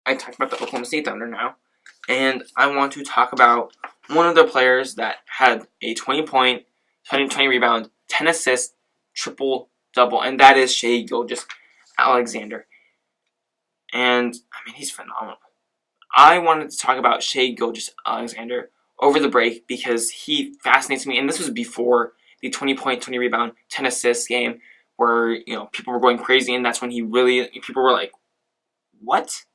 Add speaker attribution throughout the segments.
Speaker 1: I talked about the Oklahoma State Thunder now, and I want to talk about one of the players that had a 20-point, 20 rebound, 10 assist, triple-double, and that is Shai Gilgeous-Alexander. And, I mean, he's phenomenal. I wanted to talk about Shai Gilgeous-Alexander over the break because he fascinates me, and this was before the 20-point, 20 rebound, 10 assist game where, people were going crazy, and that's when people were like, what?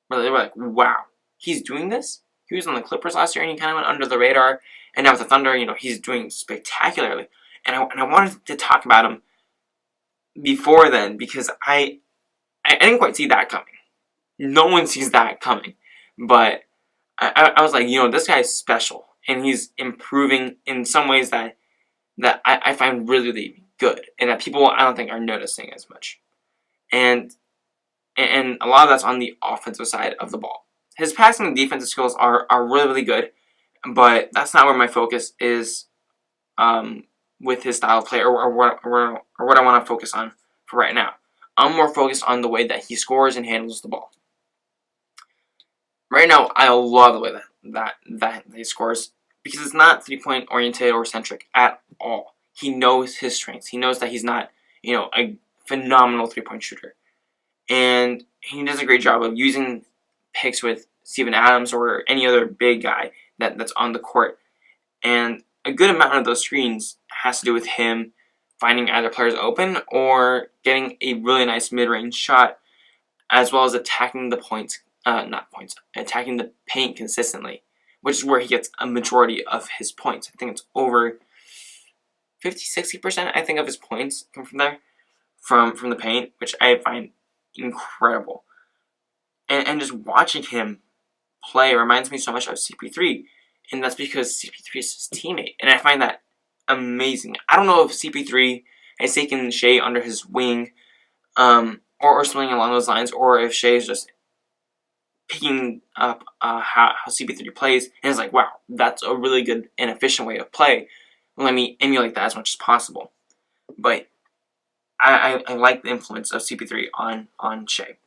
Speaker 1: They were like, wow, he's doing this? He was on the Clippers last year, and he kind of went under the radar, and now with the Thunder, he's doing spectacularly. And I wanted to talk about him before then because I didn't quite see that coming. No one sees that coming. But I was like, this guy's special, and he's improving in some ways that I find really, really good, and that people I don't think are noticing as much. And a lot of that's on the offensive side of the ball. His passing and defensive skills are really, really good, but that's not where my focus is with his style of play or what I want to focus on for right now. I'm more focused on the way that he scores and handles the ball. Right now, I love the way that he scores because it's not 3-point oriented or centric at all. He knows his strengths. He knows that he's not, a phenomenal 3-point shooter. And he does a great job of using picks with Steven Adams or any other big guy that's on the court. And a good amount of those screens has to do with him finding either players open or getting a really nice mid-range shot, as well as attacking the attacking the paint consistently, which is where he gets a majority of his points. I think it's over 50-60%, I think, of his points come from there, from the paint, which I find incredible. And just watching him play reminds me so much of CP3, and that's because CP3 is his teammate, and I find that amazing. I don't know if CP3 has taken Shai under his wing, or something along those lines, or if Shai is just picking up how CP3 plays, and is like, wow, that's a really good and efficient way of play. Let me emulate that as much as possible. But I like the influence of CP3 on Shai.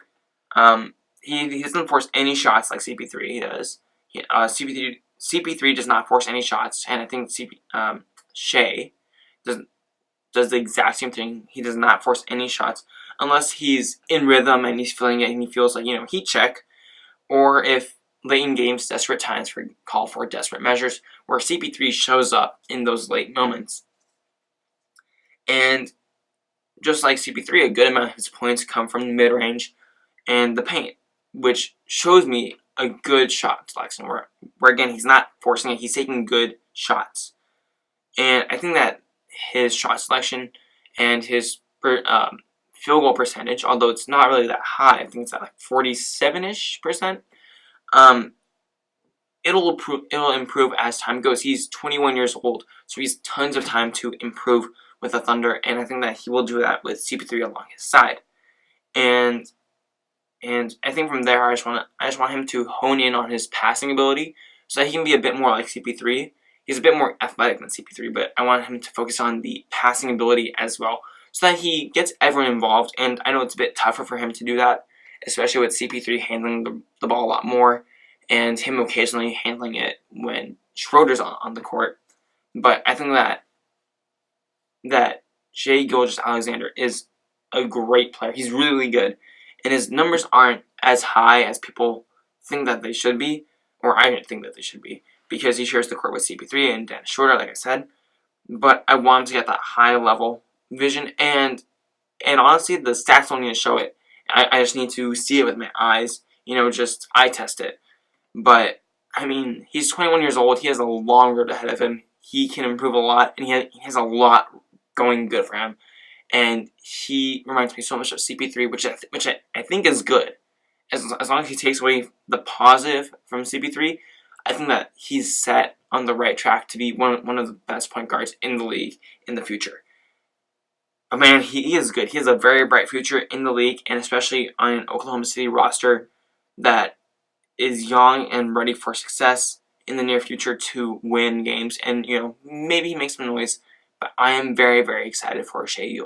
Speaker 1: He doesn't force any shots like CP3 does. CP3 does not force any shots, and I think Shai does the exact same thing. He does not force any shots unless he's in rhythm and he's feeling it and he feels like, heat check, or if late in games, desperate times call for desperate measures, where CP3 shows up in those late moments. And just like CP3, a good amount of his points come from the mid-range and the paint, which shows me a good shot selection, where again, he's not forcing it, he's taking good shots. And I think that his shot selection and his field goal percentage, although it's not really that high, I think it's at like 47-ish%, it'll improve as time goes. He's 21 years old, so he's tons of time to improve with the Thunder, and I think that he will do that with CP3 along his side. And I think from there, I just want him to hone in on his passing ability so that he can be a bit more like CP3. He's a bit more athletic than CP3, but I want him to focus on the passing ability as well, so that he gets everyone involved. And I know it's a bit tougher for him to do that, especially with CP3 handling the ball a lot more, and him occasionally handling it when Schroeder's on the court. But I think that Shai Gilgeous-Alexander is a great player. He's really good, and his numbers aren't as high as people think that they should be, or I didn't think that they should be, because he shares the court with CP3 and Dennis Schroeder, like I said. But I want him to get that high level vision, and honestly, the stats don't need to show it. I just need to see it with my eyes, just eye test it. But, I mean, he's 21 years old. He has a long road ahead of him. He can improve a lot, and he has a lot going good for him. And he reminds me so much of CP3, which I think is good. As long as he takes away the positive from CP3, I think that he's set on the right track to be one of the best point guards in the league in the future. But man, he is good. He has a very bright future in the league, and especially on an Oklahoma City roster that is young and ready for success in the near future to win games. And, maybe he makes some noise, but I am very, very excited for Shai.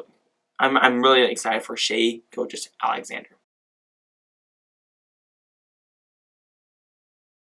Speaker 1: I'm really excited for Shai Gilgeous-Alexander.